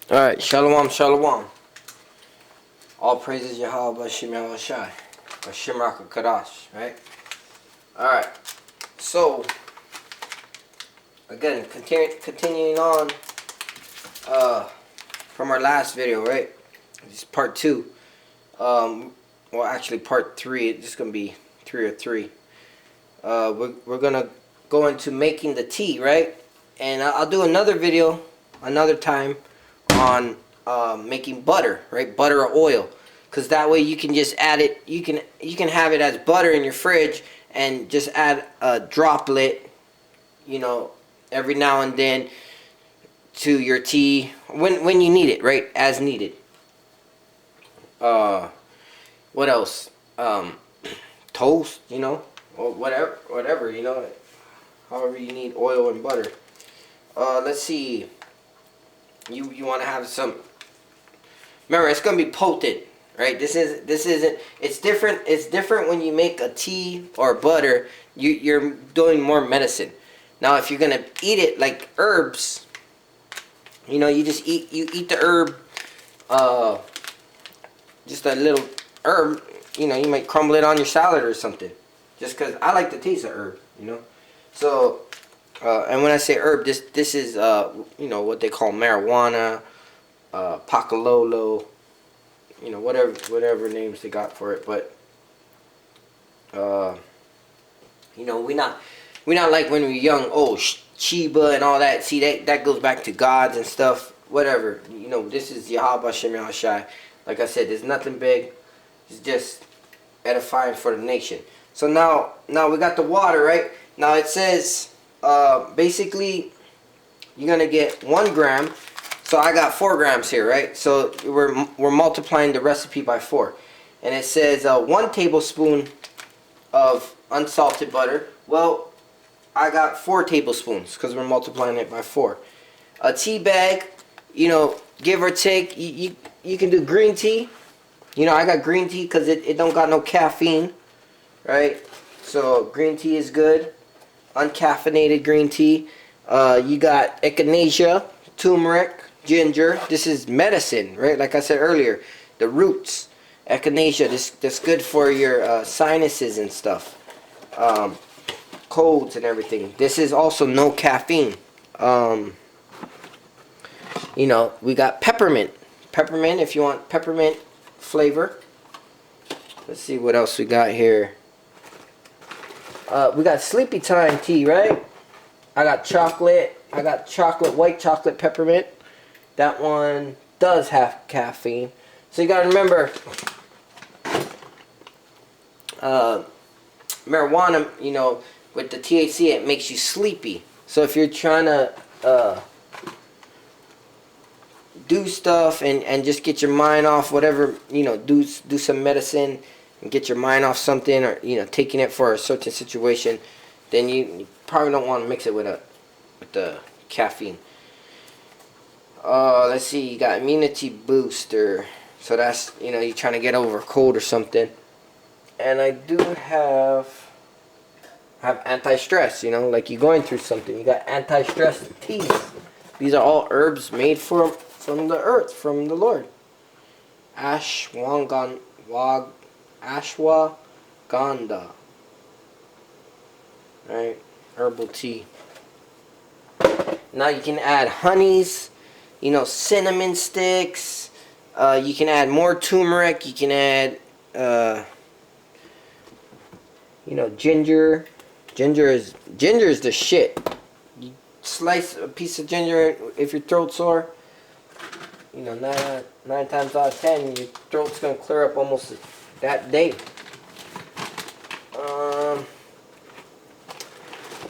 Alright, Shalom, Shalom. All praises Yahweh Bashim Shai. Bashim Raka Kadash, right? Alright, so, again, continuing on from our last video, right? This is part 2. Well, actually, part 3. It's just going to be 3 or 3. We're going to go into making the tea, right? And I'll do another video another time on making butter, right? Butter or oil, because that way you can just add it. You can have it as butter in your fridge and just add a droplet, you know, every now and then to your tea when you need it, right? As needed. What else? Toast, you know, or whatever, you know, however you need oil and butter. Let's see. You want to have some. Remember, it's gonna be potent, right? This isn't. It's different. It's different when you make a tea or butter. You're doing more medicine. Now, if you're gonna eat it like herbs, you know, you eat the herb. Just a little herb. You know, you might crumble it on your salad or something. Just because I like the taste of herb, you know. So. And when I say herb, this is you know, what they call marijuana, pacalolo, you know, whatever names they got for it. But you know, we not like when we were young. Oh, Sheba and all that. See, that goes back to gods and stuff. Whatever. You know, this is Yahweh Shem Shai. Like I said, there's nothing big. It's just edifying for the nation. So now we got the water, right? Now it says. Basically, you're gonna get 1 gram. So I got 4 grams here, right? So we're multiplying the recipe by 4, and it says 1 tablespoon of unsalted butter. Well, I got 4 tablespoons because we're multiplying it by 4. A tea bag, you know, give or take. You can do green tea. You know, I got green tea because it don't got no caffeine, right? So green tea is good. Uncaffeinated green tea. You got echinacea, turmeric, ginger. This is medicine, right? Like I said earlier, the roots. Echinacea, that's good for your sinuses and stuff. Colds and everything. This is also no caffeine. You know, we got peppermint. Peppermint, if you want peppermint flavor. Let's see what else we got here. We got sleepy time tea, right? I got chocolate. I got chocolate, white chocolate peppermint. That one does have caffeine. So you gotta remember, marijuana, you know, with the THC, it makes you sleepy. So if you're trying to do stuff and just get your mind off whatever, you know, do some medicine and get your mind off something, or, you know, taking it for a certain situation, then you probably don't want to mix it with the caffeine. Let's see, you got immunity booster. So that's, you know, you're trying to get over a cold or something. And I do have anti-stress, you know, like you're going through something. You got anti-stress teas. These are all herbs made from the earth, from the Lord. Ashwagandha, right? Herbal tea. Now you can add honeys, you know, cinnamon sticks. You can add more turmeric. You can add, you know, ginger. Ginger is the shit. You slice a piece of ginger if your throat's sore. You know, 9 times out of 10, your throat's gonna clear up almost that day.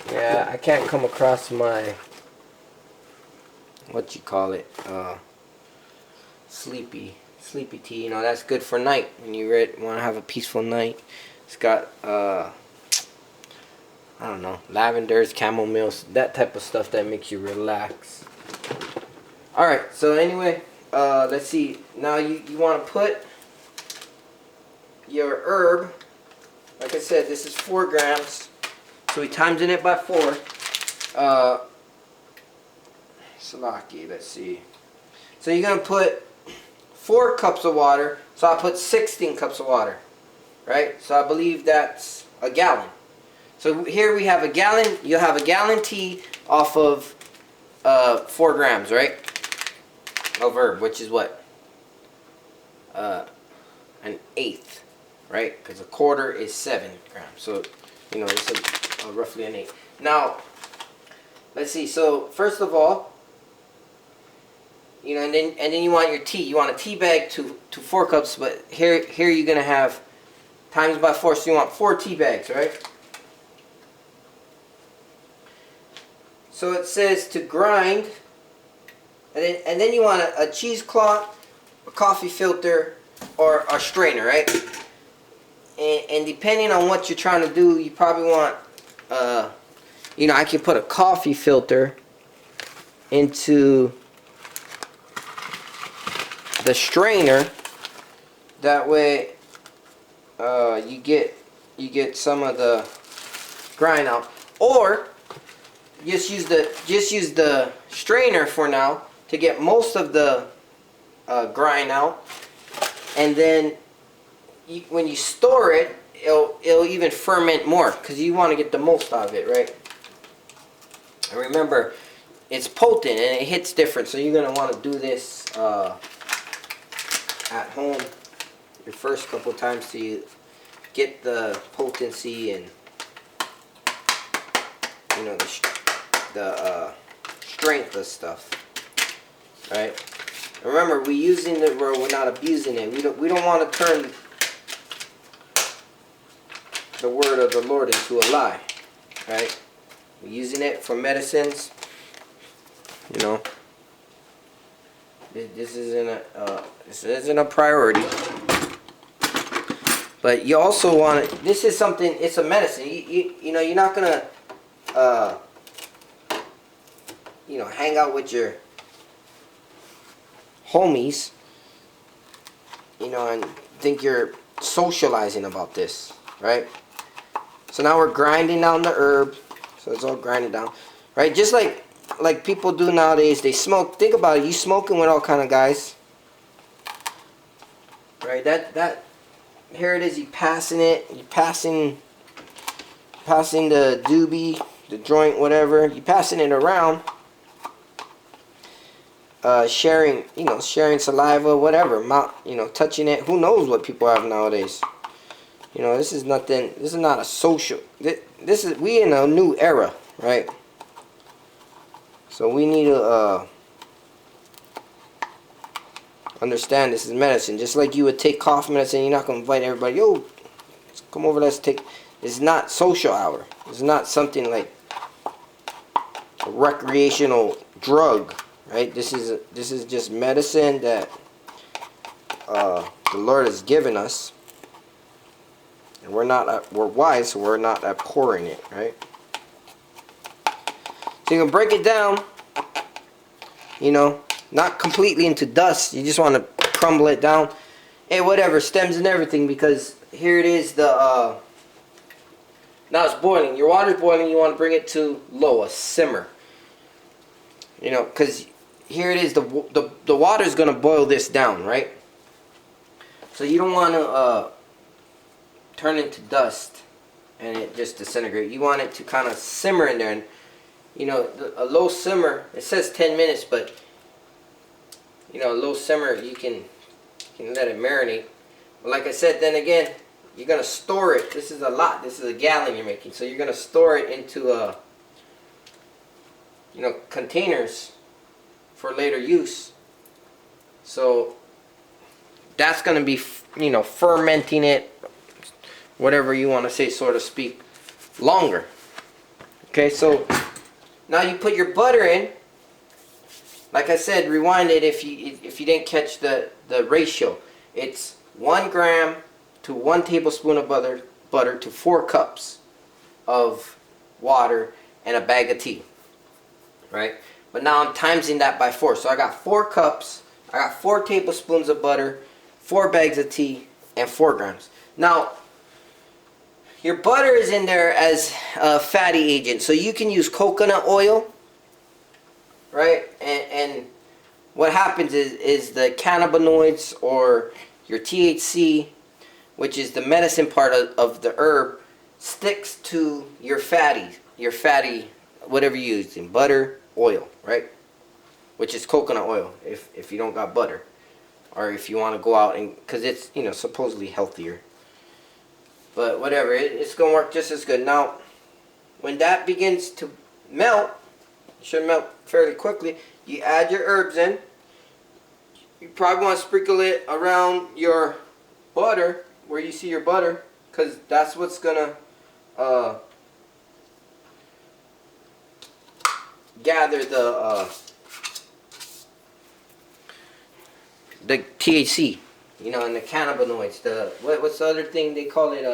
Yeah, I can't come across my, what you call it, sleepy tea. You know, that's good for night when you want to have a peaceful night. It's got I don't know, lavenders, chamomiles, that type of stuff that makes you relax. All right, so anyway, let's see. Now you want to put your herb. Like I said, this is 4 grams. So we times it by 4. Salaki, let's see. So you're going to put 4 cups of water. So I put 16 cups of water. Right? So I believe that's a gallon. So here we have a gallon. You'll have a gallon tea off of 4 grams, right? Of herb, which is what? An eighth, right? Because a quarter is 7 grams. So, you know, it's roughly an eighth. Now, let's see. So first of all, you know, and then you want your tea. You want a tea bag to 4 cups, but here you're gonna have times by 4. So you want 4 tea bags, right? So it says to grind, and then you want a cheesecloth, a coffee filter, or a strainer, right? And depending on what you're trying to do, you probably want, you know, I can put a coffee filter into the strainer. That way, you get some of the grind out, or just use the strainer for now to get most of the grind out, and then when you store it, it'll even ferment more because you want to get the most out of it, right? And remember, it's potent and it hits different, so you're gonna want to do this at home your first couple times so you get the potency and, you know, the strength of stuff, right? Remember, we're using it where we're not abusing it. We don't want to turn the word of the Lord into a lie, right? We're using it for medicines. You know, this isn't a priority. But you also want to. This is something. It's a medicine. You know, you're not gonna you know, hang out with your homies, you know, and think you're socializing about this, right? So now we're grinding down the herb, so it's all grinded down, right? Just like people do nowadays. They smoke. Think about it. You smoking with all kind of guys, right? That here it is. You passing it. You passing the doobie, the joint, whatever. You passing it around. Sharing, you know, sharing saliva, whatever, you know, touching it. Who knows what people have nowadays? You know, this is nothing. This is not a social. This is, we in a new era, right? So we need to understand this is medicine. Just like you would take cough medicine, you're not gonna invite everybody. Yo, come over. Let's take. It's not social hour. It's not something like a recreational drug. Right, this is just medicine that the Lord has given us, and we're wise, so we're not abhorring it, right? So you can break it down, you know, not completely into dust. You just want to crumble it down, and whatever, stems and everything, because here it is. Now it's boiling. Your water's boiling. You want to bring it to low, a simmer. You know, because here it is, the water's going to boil this down, right? So you don't want to turn into dust and it just disintegrate. You want it to kind of simmer in there. And, you know, a low simmer, it says 10 minutes, but, you know, a low simmer, you can let it marinate. But like I said, then again, you're going to store it. This is a lot. This is a gallon you're making. So you're going to store it into, you know, containers for later use. So that's going to be, you know, fermenting it, whatever you want to say, so to speak, longer. Okay, so now you put your butter in. Like I said, rewind it if you didn't catch the ratio. It's 1 gram to 1 tablespoon of butter to 4 cups of water and a bag of tea, right? But now I'm timesing that by 4. So I got 4 cups, I got 4 tablespoons of butter, 4 bags of tea, and 4 grams. Now, your butter is in there as a fatty agent. So you can use coconut oil, right? And what happens is the cannabinoids, or your THC, which is the medicine part of the herb, sticks to your fatty, whatever you use, in butter, oil, right? Which is coconut oil, if you don't got butter. Or if you want to go out and, because it's, you know, supposedly healthier. But whatever, it's going to work just as good. Now, when that begins to melt, it should melt fairly quickly, you add your herbs in. You probably want to sprinkle it around your butter, where you see your butter, because that's what's going to gather the THC, you know, and the cannabinoids. What's the other thing they call it?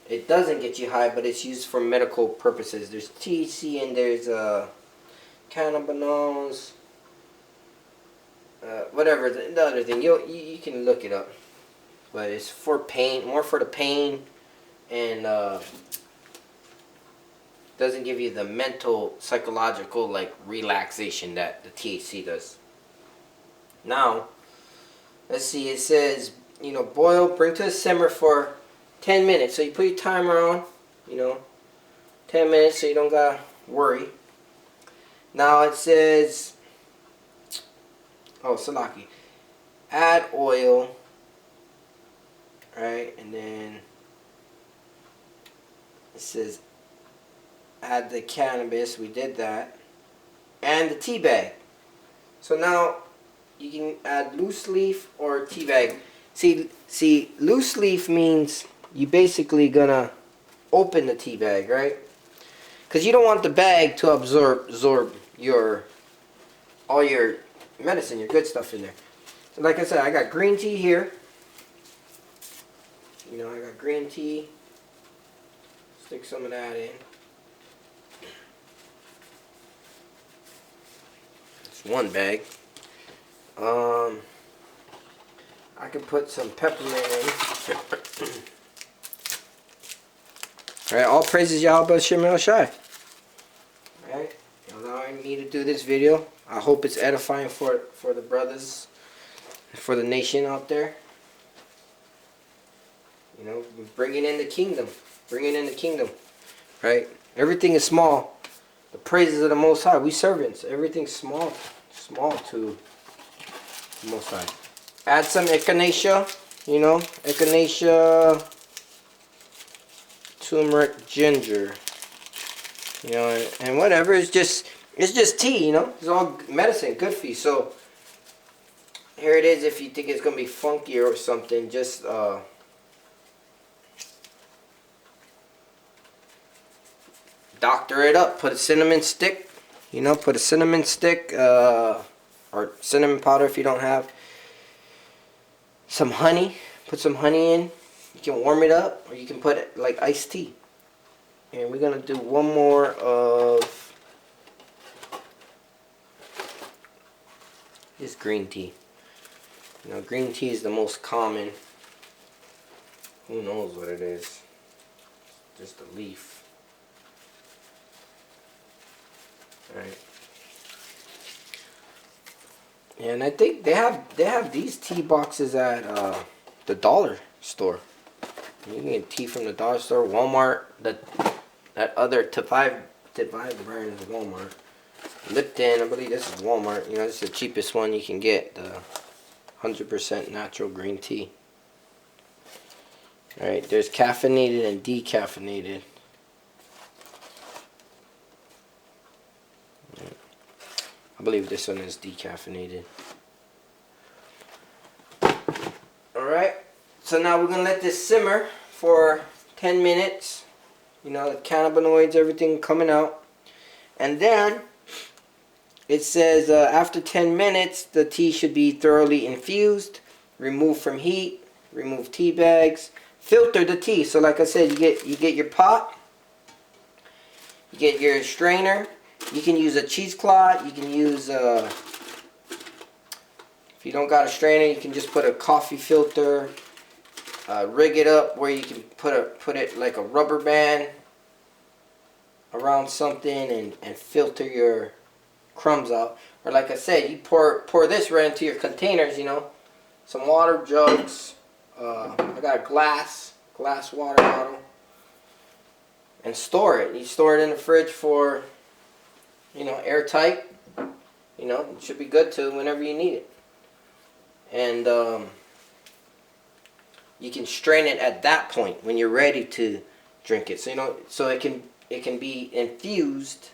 It doesn't get you high, but it's used for medical purposes. There's THC and there's cannabinoids. Whatever the other thing, you can look it up, but it's for pain, more for the pain, and doesn't give you the mental, psychological, like, relaxation that the THC does. Now, let's see, it says, you know, boil, bring to a simmer for 10 minutes. So you put your timer on, you know, 10 minutes, so you don't gotta worry. Now it says, oh, Salaki, add oil, right, and then it says add the cannabis, we did that, and the tea bag. So now you can add loose leaf or tea bag. See, loose leaf means you basically gonna open the tea bag, right? Because you don't want the bag to absorb all your medicine, your good stuff in there. So like I said, I got green tea here. You know, I got green tea. Stick some of that in. One bag. I could put some peppermint in. Alright, all praises Yahweh Shem El Shai. Alright, allowing me to do this video. I hope it's edifying for the brothers, for the nation out there. You know, bringing in the kingdom. Bringing in the kingdom. Right? Everything is small. The praises of the Most High. We servants. Everything's small to the Most High. Add some echinacea, you know, echinacea, turmeric, ginger, you know, and whatever. It's just tea, you know. It's all medicine, good for you. So here it is. If you think it's gonna be funky or something, just doctor it up. Put a cinnamon stick. You know, put a cinnamon stick or cinnamon powder if you don't have. Some honey. Put some honey in. You can warm it up, or you can put it like iced tea. And we're going to do one more of this green tea. You know, green tea is the most common. Who knows what it is? Just a leaf. Right. And I think they have these tea boxes at the dollar store. You can get tea from the dollar store, Walmart. That other Tip5 brand is Walmart. Lipton, I believe this is Walmart. You know, this is the cheapest one you can get. The 100% natural green tea. All right, there's caffeinated and decaffeinated. I believe this one is decaffeinated. Alright, so now we're going to let this simmer for 10 minutes. You know, the cannabinoids, everything coming out. And then, it says after 10 minutes, the tea should be thoroughly infused. Remove from heat. Remove tea bags. Filter the tea. So like I said, you get your pot. You get your strainer. You can use a cheesecloth. You can use if you don't got a strainer, you can just put a coffee filter. Rig it up where you can put it like a rubber band around something and filter crumbs out. Or like I said, you pour this right into your containers, you know. Some water jugs. I got a glass water bottle. And store it. You store it in the fridge for, you know, airtight. You know, it should be good to whenever you need it. And you can strain it at that point when you're ready to drink it. So, you know, so it can be infused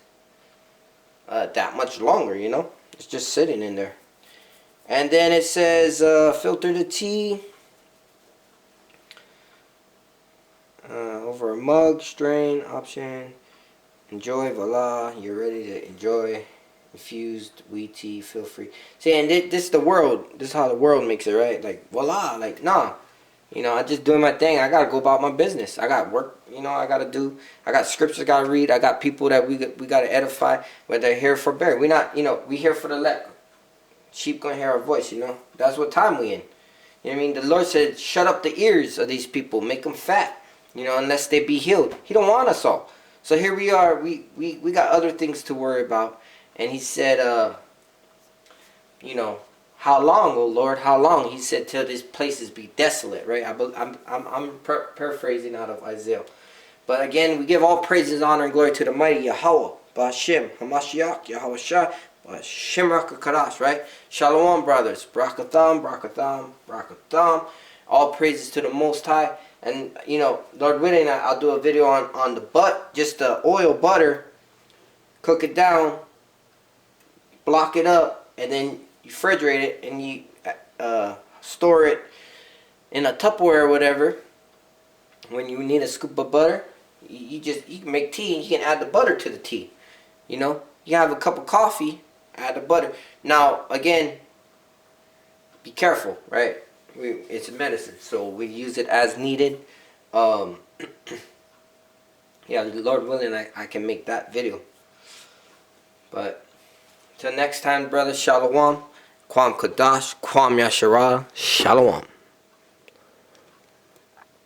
that much longer, you know. It's just sitting in there. And then it says filter the tea over a mug, strain, option, enjoy, voila, you're ready to enjoy infused wheat tea, feel free. See, and this is the world, this is how the world makes it, right? Like, voila, like, nah. You know, I just doing my thing. I gotta go about my business. I got work, you know, I got scriptures I gotta read. I got people that we gotta edify, whether they're here for bear. We not, you know, we here for the elect. Sheep gonna hear our voice, you know. That's what time we in. You know what I mean? The Lord said, shut up the ears of these people, make them fat, you know, unless they be healed. He don't want us all. So here we are. We got other things to worry about. And he said, you know, how long, O Lord, how long? He said, till these places be desolate, right? I'm paraphrasing out of Isaiah. But again, we give all praises, honor, and glory to the mighty Yahweh, Ba'ashem, Hamashiach, Yahweh Shah, Ba'ashem Rakakadash, right? Shalom, brothers. Brakatham, Brakatham, Brakatham. All praises to the Most High. And, you know, Lord willing, I'll do a video on the just the oil butter. Cook it down, block it up, and then you refrigerate it, and you store it in a Tupperware or whatever. When you need a scoop of butter, you can make tea, and you can add the butter to the tea. You know, you have a cup of coffee, add the butter. Now, again, be careful, right? It's medicine, so we use it as needed. Yeah, Lord willing, I can make that video. But till next time, brothers, shalom. Kwam Kadash, Kwam Yasharah, Shalom.